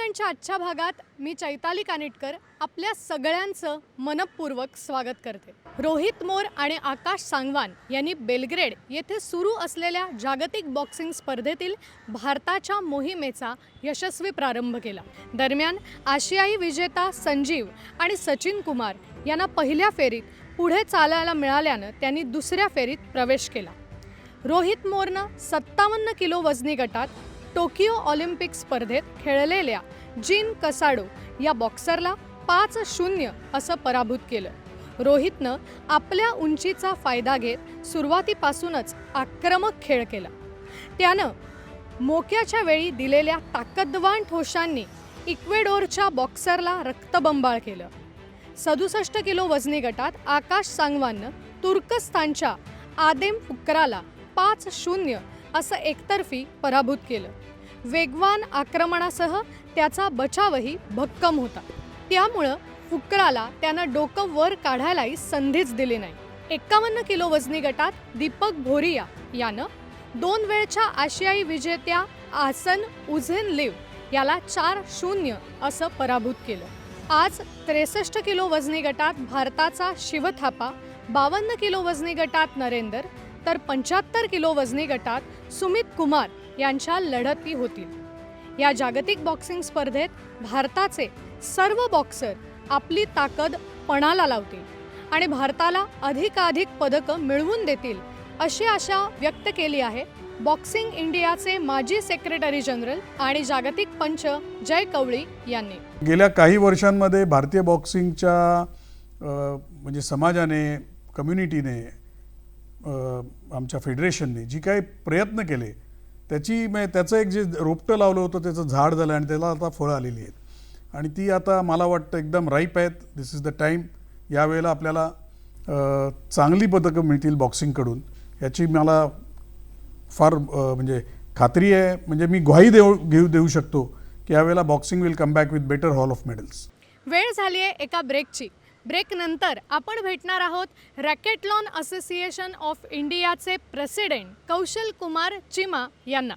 रॅकेटलॉनच्या आजच्या भागात मी चैताली कानिटकर आपल्या सगळ्यांचं मनपूर्वक स्वागत करते. रोहित मोर आणि आकाश सांगवान यांनी बेलग्रेड येथे सुरू असलेल्या जागतिक बॉक्सिंग स्पर्धेतील भारताच्या मोहिमेचा यशस्वी प्रारंभ केला. दरम्यान आशियाई विजेता संजीव आणि सचिन कुमार यांना पहिल्या फेरीत पुढे चालायला मिळाल्यानं त्यांनी दुसऱ्या फेरीत प्रवेश केला. रोहित मोरनं 57 किलो वजनी गटात टोकियो ऑलिम्पिक स्पर्धेत खेळलेल्या जीन कसाडो या बॉक्सरला 5-0 असं पराभूत केलं. रोहितनं आपल्या उंचीचा फायदा घेत सुरुवातीपासूनच आक्रमक खेळ केला. त्यानं मोक्याच्या वेळी दिलेल्या ताकदवान ठोशांनी इक्वेडोरच्या बॉक्सरला रक्तबंबाळ केलं. 67 किलो वजनी गटात आकाश सांगवाननं तुर्कस्तानच्या आदेम फुकराला 5-0 असं एकतर्फी पराभूत केलं. वेगवान आक्रमणासह त्याचा बचावही भक्कम होता. त्यामुळं फुकराला त्यानं डोकं वर काढायलाही संधीच दिली नाही. 51 किलो वजनी गटात दीपक भोरिया यानं 2 वेळच्या आशियाई विजेत्या आसन उझेनलिव्ह याला 4-0 असं पराभूत केलं. आज 63 किलो वजनी गटात भारताचा शिव थापा, 52 किलो वजनी गटात नरेंदर तर 75 किलो वजनी गटात सुमित कुमार यांच्या लढती होतील. या जागतिक बॉक्सिंग स्पर्धेत भारताचे सर्व बॉक्सर आपली ताकद पणाला लावतील आणि भारताला अधिकाधिक पदकं मिळवून देतील अशी आशा व्यक्त केली आहे बॉक्सिंग इंडियाचे माजी सेक्रेटरी जनरल आणि जागतिक पंच जय कवळी यांनी. गेल्या काही वर्षांमध्ये भारतीय बॉक्सिंगच्या म्हणजे समाजाने, कम्युनिटीने, आमच्या फेडरेशनने जी काही प्रयत्न केले त्याचं एक जे रोपटं लावलं होतं त्याचं झाड झालं आणि त्याला आता फळं आलेली आहेत आणि ती आता मला वाटतं एकदम राईप आहेत. दिस इज द टाईम. यावेळेला आपल्याला चांगली पदकं मिळतील बॉक्सिंगकडून याची मला फार म्हणजे खात्री आहे. म्हणजे मी ग्वाही देऊ शकतो की यावेळेला boxing will come back with better hall of medals. वेळ झाली आहे एका ब्रेकची. ब्रेकनंतर आपण भेटणार आहोत रॅकेटलॉन असोसिएशन ऑफ इंडियाचे प्रेसिडेंट कौशल कुमार चिमा यांना.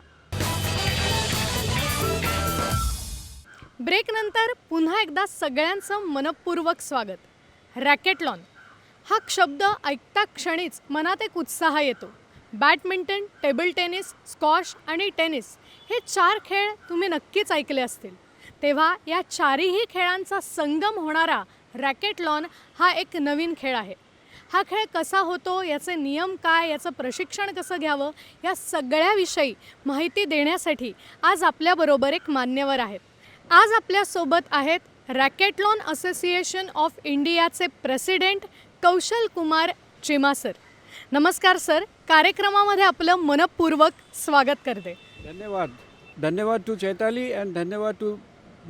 ब्रेकनंतर पुन्हा एकदा सगळ्यांचं मनपूर्वक स्वागत. रॅकेटलॉन हा शब्द ऐकता क्षणीच मनात एक उत्साह येतो. बॅडमिंटन, टेबल टेनिस, स्क्वॉश आणि टेनिस हे 4 खेळ तुम्ही नक्कीच ऐकले असतील. तेव्हा या चारही खेळांचा संगम होणारा रॅकेटलॉन हा एक नवीन खेळ आहे. हा खेळ कसा होतो, याचे नियम काय, याचं प्रशिक्षण कसं घ्यावं, या सगळ्याविषयी माहिती देण्यासाठी आज आपल्याबरोबर एक मान्यवर आहेत. आज आपल्यासोबत आहेत रॅकेटलॉन असोसिएशन ऑफ इंडियाचे प्रेसिडेंट कौशल कुमार चिमा सर. नमस्कार सर, कार्यक्रमामध्ये आपलं मनपूर्वक स्वागत करते. धन्यवाद टू चैताली अँड धन्यवाद टू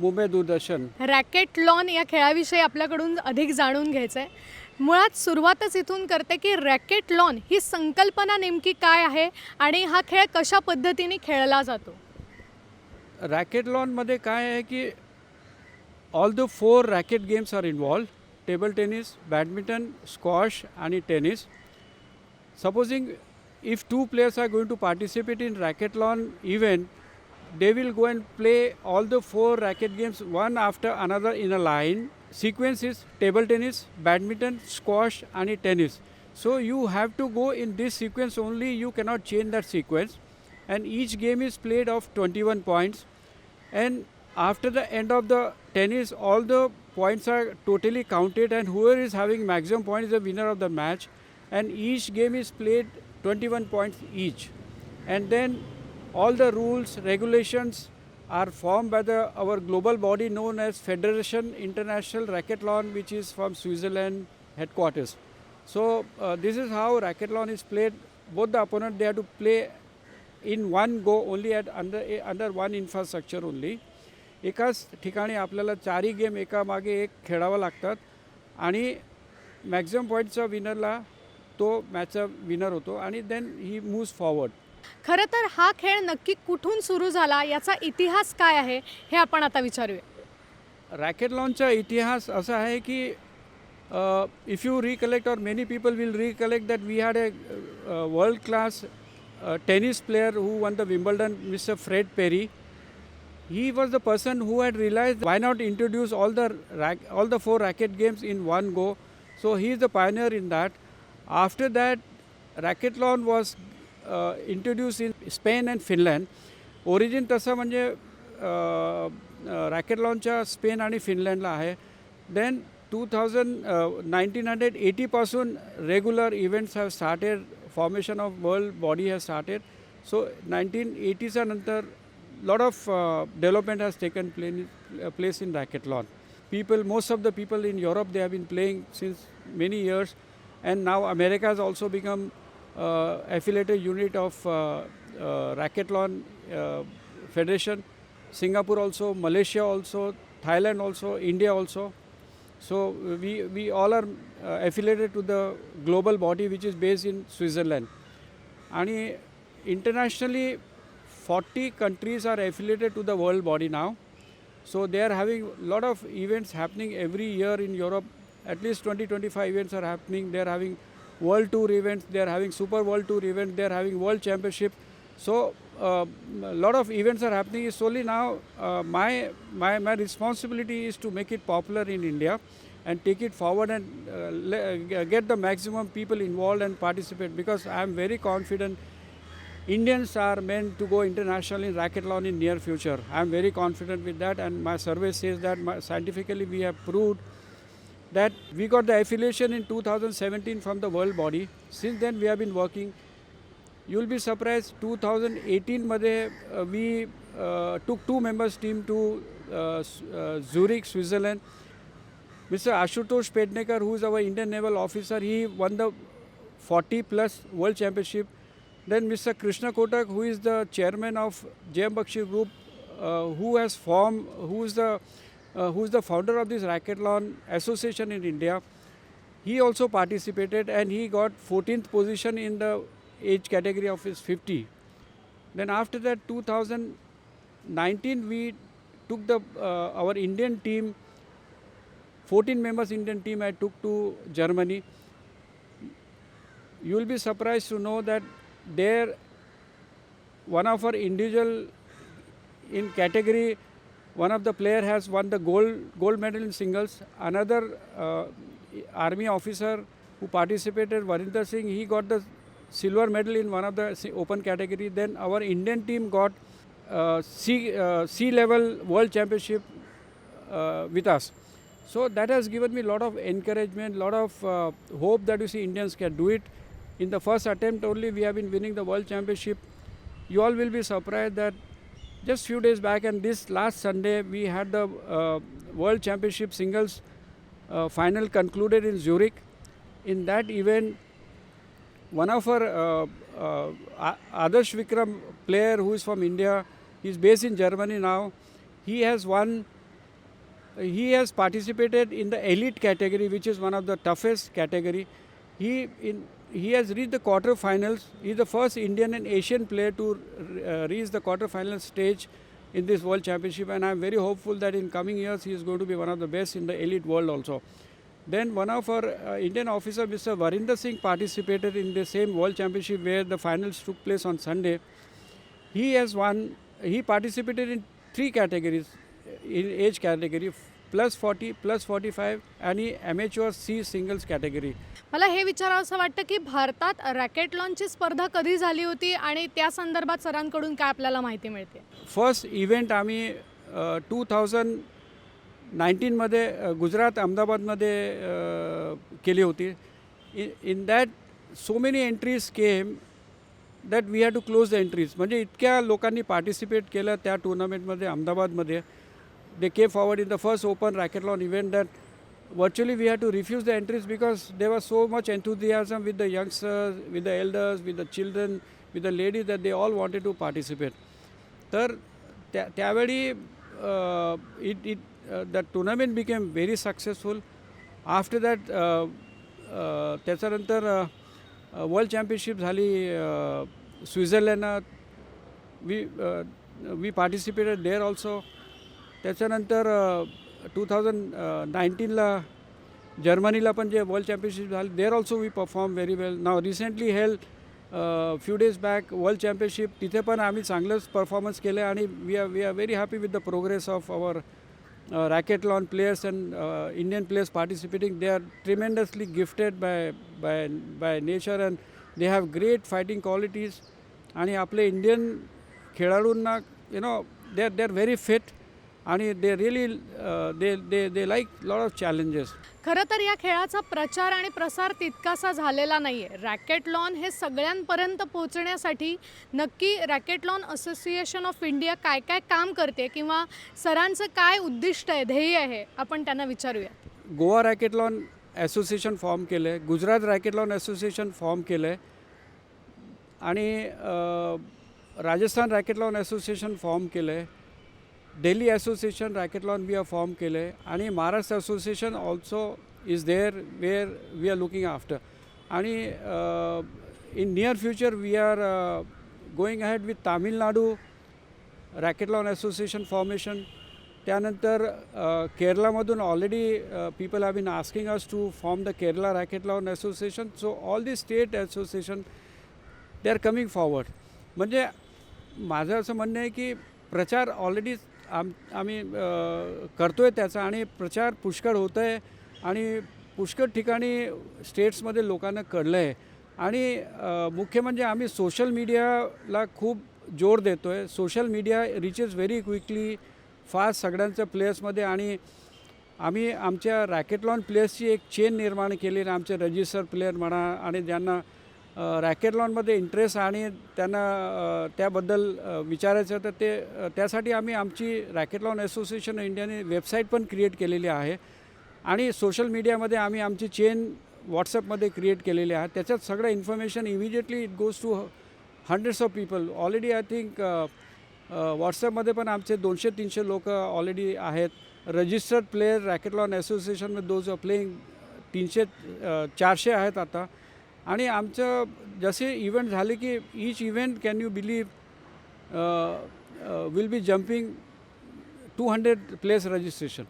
मुंबई दूरदर्शन. रॅकेटलॉन या खेळाविषयी आपल्याकडून अधिक जाणून घ्यायचं आहे. मुळात सुरुवातच इथून करते की रॅकेटलॉन ही संकल्पना नेमकी काय आहे आणि हा खेळ कशा पद्धतीने खेळला जातो. रॅकेटलॉनमध्ये काय आहे की all the 4 racket games are involve. Table tennis, badminton, squash आणि tennis. Supposing if 2 players are going to participate in racquetball event, they will go and play all the 4 racket games one after another in a line. Sequence is table tennis, badminton, squash and tennis. So you have to go in this sequence only, you cannot change that sequence. And each game is played of 21 points. And after the end of the tennis, all the points are totally counted and whoever is having maximum points is the winner of the match. And each game is played 21 points each. And then all the rules, regulations are formed by our global body known as Federation International Racquetball, which is from Switzerland headquarters. So this is how racquetball is played. Both the opponent, they have to play in one go only under one infrastructure only. एकाच ठिकाणी आपल्याला 4ही game एका मागे एक खेळावं लागतात आणि maximum पॉईंटचा विनरला तो मॅचचा विनर होतो आणि देन ही मूव्स फॉरवर्ड. खरं तर हा खेळ नक्की कुठून सुरू झाला, याचा इतिहास काय आहे हे आपण आता विचारूया. रॅकेटलॉनचा इतिहास असा आहे की if you recollect or many people will recollect that we had a world class tennis player who won the Wimbledon, mister Fred Perry. he was the person who had realized why not introduce all the 4 racket games in one go. So he is the pioneer in that. After that, racquethlon was introduced in Spain and Finland. Origin तसं म्हणजे रॅकेटलॉनच्या Spain आणि फिनलँडला आहे. Then 1980पासून regular events have started. Formation of world body has started. So 1980च्या नंतर lot of development has taken place in racquethlon. Most of the people in Europe, they have been playing since many years, and now America has also become affiliated unit of racquethlon federation. Singapore also, Malaysia also, Thailand also, India also. So we all are affiliated to the global body which is based in Switzerland. And internationally 40 countries are affiliated to the world body now. So they are having a lot of events happening every year in Europe. At least 20-25 events are happening. They are having World Tour events. They are having Super World Tour events. They are having World Championship. So a lot of events are happening. It's solely now my responsibility is to make it popular in India and take it forward and get the maximum people involved and participate, because I am very confident Indians are meant to go international in racquethlon in near future. I am very confident with that, and my survey says that scientifically we have proved that we got the affiliation in 2017 from the world body. Since then we have been working. You will be surprised, 2018 मध्ये we took 2 members team to Zurich, Switzerland. Mr. Ashutosh Pednekar, who is our Indian naval officer, he won the 40 plus world championship. Then Mr. Krishna Kotak, who is the chairman of J.M. Bakshi Group, who is the founder of this racquethlon association in India, he also participated and he got 14th position in the age category of his 50. Then after that, 2019, we took our Indian team, 14 members Indian team I took to Germany. You will be surprised to know that there one of our individual in category, one of the player has won the gold medal in singles. Another army officer who participated, Varinder Singh, he got the silver medal in one of the open category. Then our Indian team got C level world championship with us. So that has given me a lot of encouragement, lot of hope that you see Indians can do it. In the first attempt only, we have been winning the world championship. You all will be surprised that just few days back and this last Sunday, we had the world championship singles final concluded in Zurich. In that event, one of our Adarsh Vikram player who is from India, he is based in Germany now. He has participated in the elite category, which is one of the toughest category. He has reached the quarterfinals. He is the first Indian and Asian player to reach the quarterfinal stage in this World Championship, and I am very hopeful that in coming years he is going to be one of the best in the elite world also. Then one of our Indian officer, Mr. Varinder Singh, participated in the same World Championship where the finals took place on Sunday. He has won. He participated in 3 categories in age category, +40, +45 आणि amateur C singles category. मला हे विचारावंसं वाटतं की भारतात रॅकेटलॉनची स्पर्धा कधी झाली होती आणि त्या संदर्भात सरांकडून काय आपल्याला माहिती मिळते? फर्स्ट इव्हेंट आम्ही 2019 मध्ये गुजरात अहमदाबादमध्ये केली होती. In that so many entries came that we had to close the entries. म्हणजे इतक्या लोकांनी पार्टिसिपेट केलं त्या टुर्नामेंटमध्ये अहमदाबादमध्ये. They came forward in the first open racquethlon event that virtually we had to refuse the entries because there was so much enthusiasm with the youngsters, with the elders, with the children, with the ladies that they all wanted to participate. तर त्यावेळी the tournament became very successful. After that त्याच्यानंतर world championship झाली Switzerland. we participated there also. त्याच्यानंतर 2019ला जर्मनीला पण जे world championship झाली, there also we perform very well. नाव recently held few days back world championship तिथे पण आम्ही चांगलंच परफॉर्मन्स केलं आणि we are very happy with the progress of our racquetball players and Indian players participating. They are tremendously gifted by nature and they have great fighting qualities. आणि आपले Indian खेळाडूंना they are very fit आणि they really they like lot of challenges. खरं तर या खेळाचा प्रचार आणि प्रसार तितकासा झालेला नाही आहे. रॅकेटलॉन हे सगळ्यांपर्यंत पोहोचण्यासाठी नक्की रॅकेटलॉन असोसिएशन ऑफ इंडिया काय काय काम करते किंवा सरांचं काय उद्दिष्ट आहे, ध्येय आहे, आपण त्यांना विचारूया. गोवा रॅकेटलॉन असोसिएशन फॉर्म केलं आहे, गुजरात रॅकेटलॉन असोसिएशन फॉर्म केलं आहे आणि राजस्थान रॅकेटलॉन असोसिएशन फॉर्म केलं आहे, Delhi association racketlon we are form केलं आहे आणि Maharashtra association also is there where we are looking after. आणि in near future we are going ahead with Tamil Nadu racketlon association formation. त्यानंतर केरलामधून already people have been asking us to form the Kerala racketlon association. So all the state association they are coming forward. म्हणजे माझं असं म्हणणं आहे की प्रचार already आम्ही करतो आहे त्याचा आणि प्रचार पुष्कळ होतं आहे आणि पुष्कळ ठिकाणी स्टेट्समध्ये लोकांना कळलं आहे. आणि मुख्य म्हणजे आम्ही सोशल मीडियाला खूप जोर देतो आहे. Social media reaches very quickly fast सगळ्यांच्या प्लेयर्समध्ये आणि आम्ही आमच्या रॅकेटलॉन प्लेयर्सची एक चेन निर्माण केली. आमचे रजिस्टर प्लेयर म्हणा आणि ज्यांना रॅकेटलॉनमध्ये इंटरेस्ट आणि त्यांना त्याबद्दल विचारायचं तर ते त्यासाठी आम्ही आमची रॅकेटलॉन असोसिएशन इंडियाने वेबसाईट पण क्रिएट केलेली आहे आणि सोशल मीडियामध्ये आम्ही आमची चेन व्हॉट्सअपमध्ये क्रिएट केलेली आहे. त्याच्यात सगळं information immediately it goes to hundreds of people. Already I think व्हॉट्सअपमध्ये पण आमचे 200-300 लोक ऑलरेडी आहेत. रजिस्टर्ड प्लेयर रॅकेटलॉन असोसिएशनमध्ये दोज प्लेईंग 300-400 आहेत आता. आणि आमचं जसे इव्हेंट झाले की each event can you believe will be jumping 200 players registration.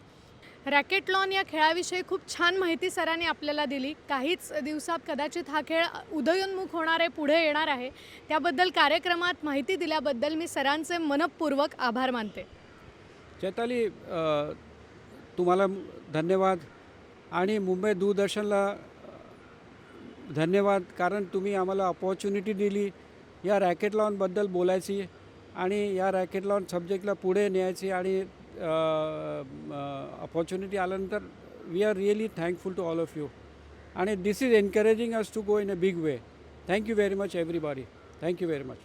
Racketlon या खेळाविषयी खूप छान माहिती सरांनी आपल्याला दिली. काहीच दिवसात कदाचित हा खेळ उदयोन्मुख होणार आहे, पुढे येणार आहे. त्याबद्दल कार्यक्रमात माहिती दिल्याबद्दल मी सरांचे मनपूर्वक आभार मानते. चैताली तुम्हाला धन्यवाद आणि मुंबई दूरदर्शनला धन्यवाद कारण तुम्ही आम्हाला अपॉर्च्युनिटी दिली या रॅकेटलॉनबद्दल बोलायची आणि या रॅकेटलॉन सब्जेक्टला पुढे न्यायची आणि अपॉर्च्युनिटी आल्यानंतर we are really thankful to all of you आणि this is encouraging us to go in a big way. Thank you very much everybody. Thank you very much.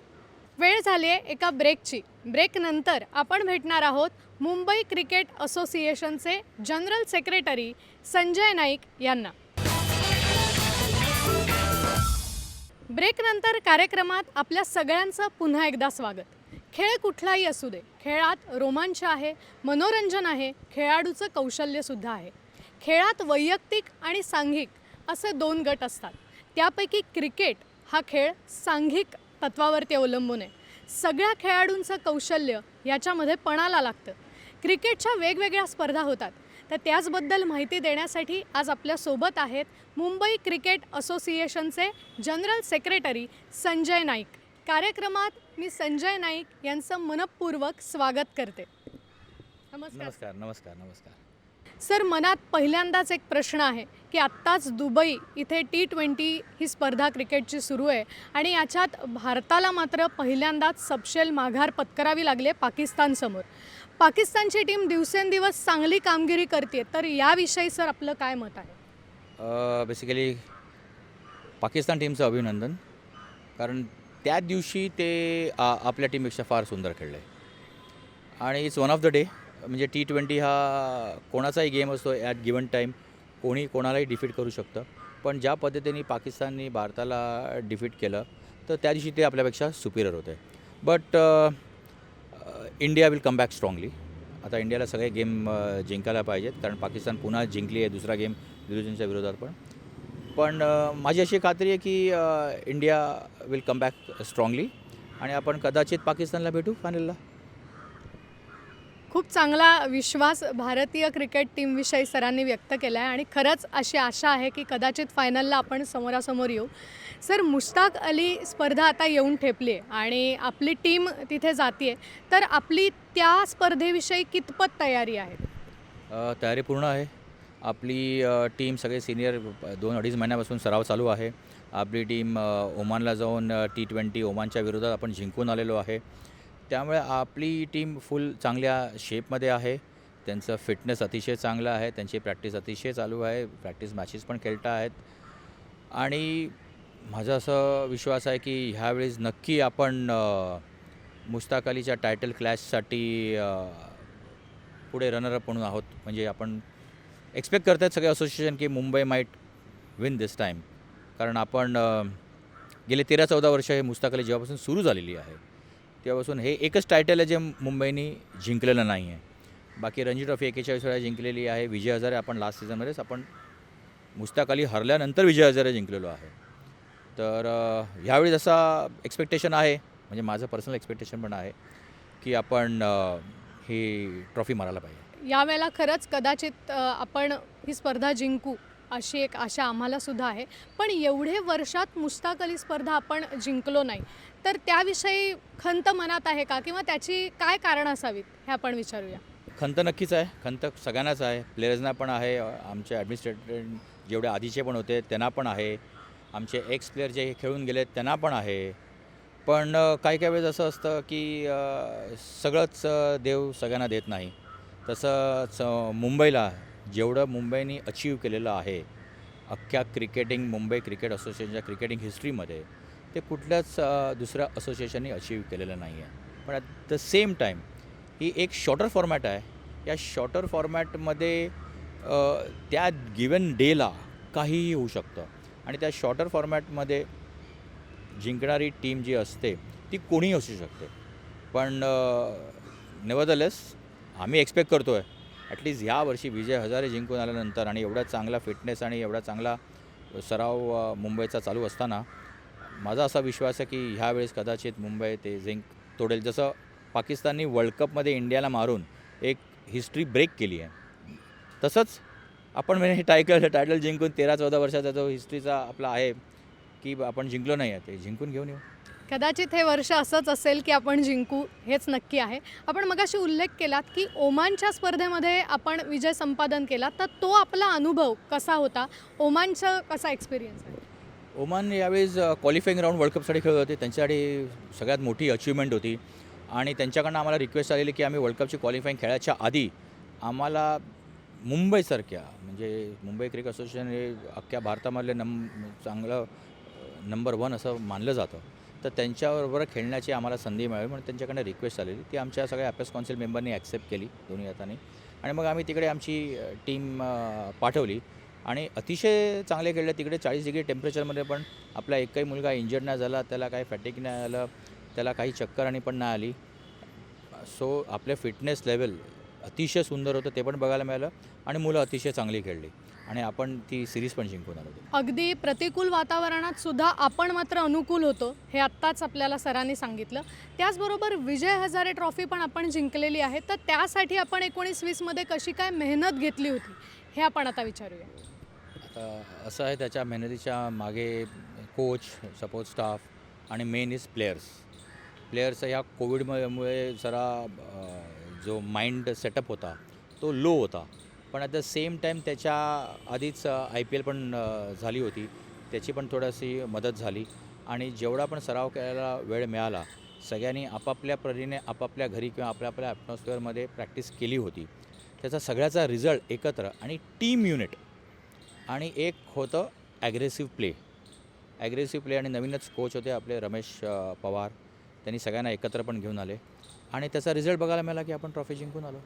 वेळ झाली आहे एका ब्रेकची. ब्रेकनंतर आपण भेटणार आहोत मुंबई क्रिकेट असोसिएशनचे जनरल सेक्रेटरी संजय नाईक यांना. ब्रेकनंतर कार्यक्रमात आपल्या सगळ्यांचं पुन्हा एकदा स्वागत. खेळ कुठलाही असू दे, खेळात रोमांच आहे, मनोरंजन आहे, खेळाडूचं कौशल्यसुद्धा आहे. खेळात वैयक्तिक आणि सांघिक असे 2 गट असतात. त्यापैकी क्रिकेट हा खेळ सांघिक तत्वावरती अवलंबून आहे. सगळ्या खेळाडूंचं कौशल्य याच्यामध्ये पणाला लागतं. क्रिकेटच्या वेगवेगळ्या स्पर्धा होतात, तर त्याचबद्दल माहिती देण्यासाठी आज आपल्यासोबत आहेत मुंबई क्रिकेट असोसिएशनचे जनरल सेक्रेटरी संजय नाईक. कार्यक्रमात मी संजय नाईक यांचं मनपूर्वक स्वागत करते. नमस्कार. नमस्कार. नमस्कार. सर, मनात पहिल्यांदाच एक प्रश्न आहे की आत्ताच दुबई इथे T20 ही स्पर्धा क्रिकेटची सुरू आहे आणि याच्यात भारताला मात्र पहिल्यांदाच सपशेल माघार पत्करावी लागली आहे पाकिस्तानसमोर. पाकिस्तानची टीम दिवसेंदिवस चांगली कामगिरी करते, तर याविषयी सर आपलं काय मत आहे? बेसिकली पाकिस्तान टीमचं अभिनंदन, कारण त्या दिवशी ते आपल्या टीमपेक्षा फार सुंदर खेळले आणि it's one of the day. म्हणजे T20 हा कोणाचाही गेम असतो, ॲट गिवन टाईम कोणी कोणालाही डिफीट करू शकतं. पण ज्या पद्धतीने पाकिस्तानने भारताला डिफीट केलं तर त्या दिवशी ते आपल्यापेक्षा सुपिरियर होते. But India will come back strongly. आता इंडियाला सगळे गेम जिंकायला पाहिजेत, कारण पाकिस्तान पुन्हा जिंकली आहे दुसरा गेम न्यूझीलंडच्या विरोधात. पण माझी अशी खात्री आहे की India will come back strongly आणि आपण कदाचित पाकिस्तानला भेटू फायनलला. खूप चांगला विश्वास भारतीय क्रिकेट टीमविषयी सरांनी व्यक्त केला आहे आणि खरंच अशी आशा आहे की कदाचित फायनलला आपण समोरासमोर येऊ. सर, मुश्ताक अली स्पर्धा आता येऊन ठेपली आहे आणि आपली टीम तिथे जाते आहे, तर आपली त्या स्पर्धेविषयी कितपत तयारी आहे? तयारी पूर्ण आहे. आपली टीम सगळे सिनियर 2-2.5 महिन्यापासून सराव चालू आहे. आपली टीम ओमानला जाऊन T20 ओमानच्या विरोधात आपण जिंकून आलेलो आहे. त्यामुळे आपली टीम फुल चांगल्या शेपमध्ये आहे. त्यांचं फिटनेस अतिशय चांगलं आहे. त्यांची प्रॅक्टिस अतिशय चालू आहे. प्रॅक्टिस मॅचेस पण खेळत आहेत. आणि माझा असा विश्वास आहे की ह्यावेळेस नक्की आपण मुश्ताक अलीच्या टायटल क्लॅशसाठी पुढे रनरअप म्हणून आहोत. म्हणजे आपण एक्सपेक्ट करतात सगळे असोसिएशन की मुंबई माईट विन दिस टाईम. कारण आपण गेले 13-14 वर्ष हे मुश्ताक अली जेव्हापासून सुरू झालेली आहे तेव्हापासून हे एकच टायटल आहे जे मुंबईने जिंकलेलं नाही आहे. बाकी रणजी ट्रॉफी 41 वेळा जिंकलेली आहे. विजय हजारे आपण लास्ट सीझनमध्येच आपण मुश्ताक अली हरल्यानंतर विजय हजारे जिंकलेलो आहे. तर ह्यावेळी जसा एक्सपेक्टेशन आहे, म्हणजे माझं पर्सनल एक्सपेक्टेशन पण आहे की आपण ही ट्रॉफी मारायला पाहिजे. यावेळेला खरंच कदाचित आपण ही स्पर्धा जिंकू अशी एक आशा आम्हालासुद्धा आहे. पण एवढे वर्षात मुश्ताक अली स्पर्धा आपण जिंकलो नाही, तर त्याविषयी खंत मनात आहे का, किंवा त्याची काय कारणं असावीत हे आपण विचारूया. खंत नक्कीच आहे. खंत सगळ्यांनाच आहे. प्लेयर्सना पण आहे. आमचे ॲडमिनिस्ट्रेटर जेवढे आधीचे पण होते त्यांना पण आहे. आमचे एक्स प्लेयर जे खेळून गेले त्यांना पण आहे. पण काही काही वेळेस असं असतं की सगळंच देव सगळ्यांना देत नाही. तसंच मुंबईला जेवढं मुंबईने अचीव केलेलं आहे अख्ख्या मुंबई क्रिकेट असोसिएशनच्या क्रिकेटिंग हिस्ट्रीमध्ये ते कुठल्याच दुसऱ्या असोसिएशनने अचीव केलेलं नाही आहे. पण ॲट द सेम टाईम ही एक शॉर्टर फॉर्मॅट आहे. या शॉर्टर फॉर्मॅटमध्ये त्या गिवन डेला काहीही होऊ शकतं आणि त्या शॉर्टर फॉर्मॅटमध्ये जिंकणारी टीम जी असते ती कोणीही असू शकते. पण नेव्हरदलेस आम्ही एक्सपेक्ट करतो आहे ॲटलिस्ट ह्या वर्षी विजय हजारे जिंकून आल्यानंतर आणि एवढा चांगला फिटनेस आणि एवढा चांगला सराव मुंबईचा चालू असताना माझा असा विश्वास आहे की ह्यावेळेस कदाचित मुंबई ते तोडेल. जसं पाकिस्ताननी वर्ल्ड कपमध्ये इंडियाला मारून एक हिस्ट्री ब्रेक केली आहे, तसंच आपण म्हणजे टायटल जिंकून 13-14 वर्षाचा जो हिस्ट्रीचा आपला आहे की आपण जिंकलो नाही आहे ते जिंकून घेऊन येऊ. कदाचित हे वर्ष असंच असेल की आपण जिंकू, हेच नक्की आहे. आपण मगाशी उल्लेख केलात की ओमानच्या स्पर्धेमध्ये आपण विजय संपादन केला, तर तो आपला अनुभव कसा होता? ओमानचा कसा एक्सपिरियन्स आहे? ओमान यावेळेस क्वालिफाईंग राऊंड वर्ल्ड कपसाठी खेळत होते. त्यांच्यासाठी सगळ्यात मोठी अचिव्हमेंट होती आणि त्यांच्याकडनं आम्हाला रिक्वेस्ट आलेली की आम्ही वर्ल्ड कपची क्वालिफाईंग खेळायच्या आधी आम्हाला मुंबईसारख्या, म्हणजे मुंबई क्रिकेट असोसिएशन हे अख्ख्या भारतामधले चांगलं नंबर 1 असं मानलं जातं, तर त्यांच्याबरोबर खेळण्याची आम्हाला संधी मिळावी म्हणून त्यांच्याकडनं रिक्वेस्ट आलेली. ती आमच्या सगळ्या अपेक्स काउन्सिल मेंबरनी ॲक्सेप्ट केली दोन्ही हाताने आणि मग आम्ही तिकडे आमची टीम पाठवली आणि अतिशय चांगले खेळले. तिकडे 40 डिग्री टेम्परेचरमध्ये पण आपला एकही मुलगा इंजर्ड नाही झाला, त्याला काही फॅटिक नाही आलं, त्याला काही चक्कर आणि पण नाही आली. सो आपले फिटनेस लेवल अतिशय सुंदर होतं, ते पण बघायला मिळालं आणि मुलं अतिशय चांगली खेळली आणि आपण ती सिरीज पण जिंकून आलो. अगदी प्रतिकूल वातावरणात सुद्धा आपण मात्र अनुकूल होतो, हे आत्ताच आपल्याला सरांनी सांगितलं. त्याचबरोबर विजय हजारे ट्रॉफी पण आपण जिंकलेली आहे, तर त्यासाठी आपण 19-20मध्ये कशी काय मेहनत घेतली होती हे आपण आता विचारूया. आता असं आहे, त्याच्या मेहनतीच्या मागे कोच, सपोर्ट स्टाफ आणि मेन इज प्लेयर्स ह्या कोविडमुळे जरा जो माइंड सेटअप होता तो लो होता. पण ॲट द सेम टाईम त्याच्या आधीच IPL पण झाली होती, त्याची पण थोडीशी मदत झाली आणि जेवढा पण सराव करायला वेळ मिळाला सगळ्यांनी आपापल्या परीने आपापल्या घरी किंवा आपल्या ॲटमॉस्फिअरमध्ये प्रॅक्टिस केली होती. त्याचा सगळ्याचा रिझल्ट एकत्र आणि टीम युनिट आणि एक होतं ॲग्रेसिव्ह प्ले आणि नवीनच कोच होते आपले रमेश पवार, त्यांनी सगळ्यांना एकत्र पण घेऊन आले आणि त्याचा रिझल्ट बघायला मिळाला की आपण ट्रॉफी जिंकून आलो.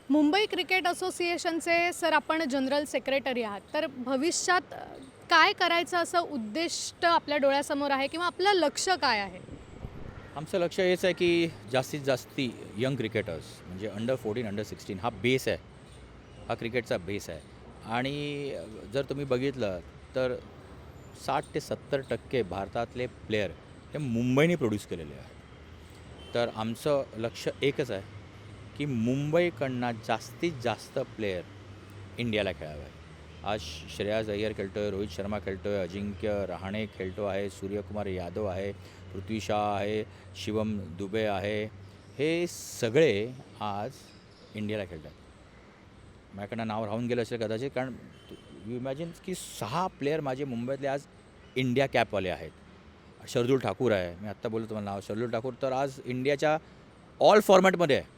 मुंबई क्रिकेट असोसिएशनचे सर आपण जनरल सेक्रेटरी आहात, तर भविष्यात काय करायचं असं उद्दिष्ट आपल्या डोळ्यासमोर आहे किंवा आपलं लक्ष काय आहे? आमचं लक्ष हेच आहे की जास्तीत जास्ती यंग क्रिकेटर्स, म्हणजे अंडर 14, अंडर 16 हा बेस आहे, हा क्रिकेटचा बेस आहे. आणि जर तुम्ही बघितलं तर 60 ते 70% भारतातले प्लेयर हे मुंबईने प्रोड्यूस केलेले आहेत. तर आमचं लक्ष एकच आहे की मुंबईकडनं जास्तीत जास्त प्लेयर इंडियाला खेळावे. आज श्रेयस अय्यर खेळतो आहे, रोहित शर्मा खेळतो आहे, अजिंक्य रहाणे खेळतो आहे, सूर्यकुमार यादव आहे, पृथ्वी शॉ आहे, शिवम दुबे आहे. हे सगळे आज इंडियाला खेळतात. माझ्याकडनं नाव राहून गेलं असेल कदाचित, कारण यू इमॅजिन की 6 प्लेयर माझे मुंबईतले आज इंडिया कॅपवाले आहेत. शार्दूल ठाकूर आहे, मी आत्ता बोलतो तुम्हाला नाव. शार्दूल ठाकूर तर आज इंडियाच्या ऑल फॉर्मॅटमध्ये आहे.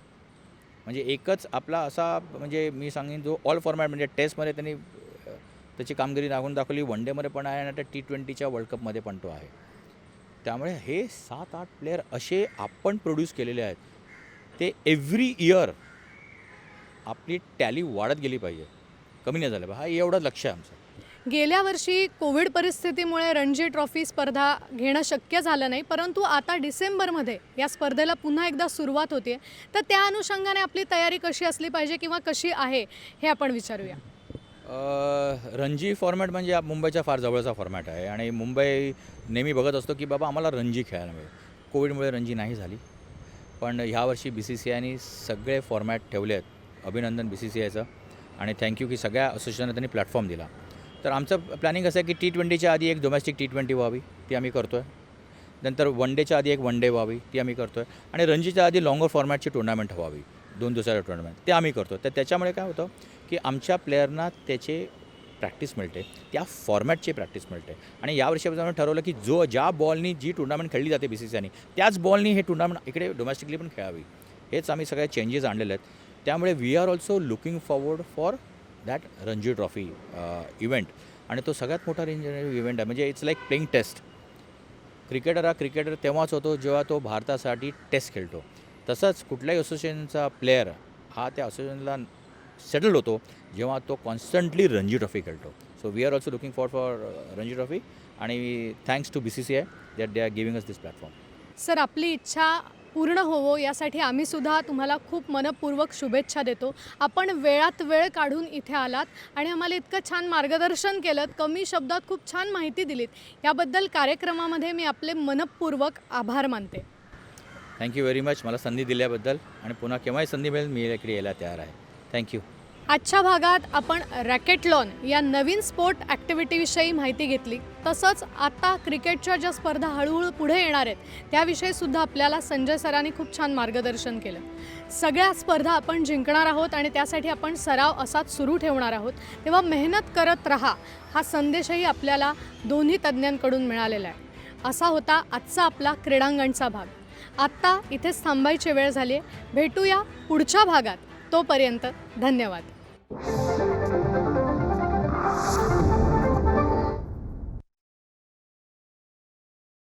म्हणजे एकच आपला असा, म्हणजे मी सांगेन, जो ऑल फॉर्मॅट म्हणजे टेस्टमध्ये त्यांनी त्याची कामगिरी दाखवली, वन डेमध्ये पण आहे आणि आता T20च्या वर्ल्ड कपमध्ये पण तो आहे. त्यामुळे हे 7-8 प्लेयर असे आपण प्रोड्यूस केलेले आहेत. ते एव्हरी इयर आपली टॅली वाढत गेली पाहिजे, कमी नाही झालं पाहिजे. हा एवढं लक्ष आहे आमचं. गेल्या वर्षी कोविड परिस्थितीमुळे रणजी ट्रॉफी स्पर्धा घेणं शक्य झालं नाही, परंतु आता डिसेंबरमध्ये या स्पर्धेला पुन्हा एकदा सुरुवात होते. तर त्या अनुषंगाने आपली तयारी कशी असली पाहिजे किंवा कशी आहे हे आपण विचारूया. रणजी फॉर्मॅट म्हणजे मुंबईच्या फार जवळचा फॉर्मॅट आहे आणि मुंबई नेहमी बघत असतो की बाबा आम्हाला रणजी खेळायला मिळेल. कोविडमुळे रणजी नाही झाली, पण ह्यावर्षी BCCIने सगळे फॉर्मॅट ठेवले आहेत. अभिनंदन BCCIचं आणि थँक्यू की सगळ्या असोसिएशनला त्यांनी प्लॅटफॉर्म दिला. तर आमचं प्लॅनिंग असं आहे की T20च्या आधी एक डोमेस्टिक T20 व्हावी, ती आम्ही करतो आहे. नंतर वन डेच्या आधी एक वन डे व्हावी, ती आम्ही करतो आहे. आणि रणजीच्या आधी लॉंगर फॉर्मॅटची टुर्नामेंट व्हावी, 2 दिवसाच्या टुर्नामेंट, ते आम्ही करतो. तर त्याच्यामुळे काय होतं की आमच्या प्लेयरना त्याचे प्रॅक्टिस मिळते, त्या फॉर्मॅटची प्रॅक्टिस मिळते. आणि यावर्षी आपण ठरवलं की ज्या बॉलनी जी टुर्नामेंट खेळली जाते BCCIने, त्याच बॉलनी हे टुर्नामेंट इकडे डोमेस्टिकली पण खेळावी. हेच आम्ही सगळे चेंजेस आणलेले आहेत. त्यामुळे we are also looking forward for that Ranji trophy event. आणि तो सगळ्यात मोठा इव्हेंट आहे. म्हणजे it's like playing test. Cricketer तेव्हाच होतो जेव्हा तो भारतासाठी टेस्ट खेळतो. तसंच कुठल्याही असोसिएशनचा प्लेयर हा त्या असोसिएशनला सेटल होतो जेव्हा तो कॉन्स्टंटली रणजी ट्रॉफी खेळतो. So we are also looking for Ranji trophy आणि thanks to BCCI that they are giving us this platform. Sir, आपली इच्छा पूर्ण होवो यासाठी आम्हीसुद्धा तुम्हाला खूप मनपूर्वक शुभेच्छा देतो. आपण वेळात वेळ काढून इथे आलात आणि आम्हाला इतकं छान मार्गदर्शन केलं, कमी शब्दात खूप छान माहिती दिलीत. याबद्दल कार्यक्रमामध्ये मी आपले मनपूर्वक आभार मानते. थँक्यू व्हेरी मच मला संधी दिल्याबद्दल. आणि पुन्हा केव्हाही संधी मिळेल मी इकडे यायला तयार आहे. थँक्यू. आजच्या भागात आपण रॅकेटलॉन या नवीन स्पोर्ट ॲक्टिव्हिटीविषयी माहिती घेतली. तसंच आता क्रिकेटच्या ज्या स्पर्धा हळूहळू पुढे येणार आहेत त्याविषयीसुद्धा आपल्याला संजय सरांनी खूप छान मार्गदर्शन केलं. सगळ्या स्पर्धा आपण जिंकणार आहोत आणि त्यासाठी आपण सराव असाच सुरू ठेवणार आहोत. तेव्हा मेहनत करत राहा, हा संदेशही आपल्याला दोन्ही तज्ज्ञांकडून मिळालेला आहे. असा होता आजचा आपला क्रीडांगणचा भाग. आत्ता इथेच थांबायची वेळ झाली आहे. भेटूया पुढच्या भागात. तोपर्यंत धन्यवाद.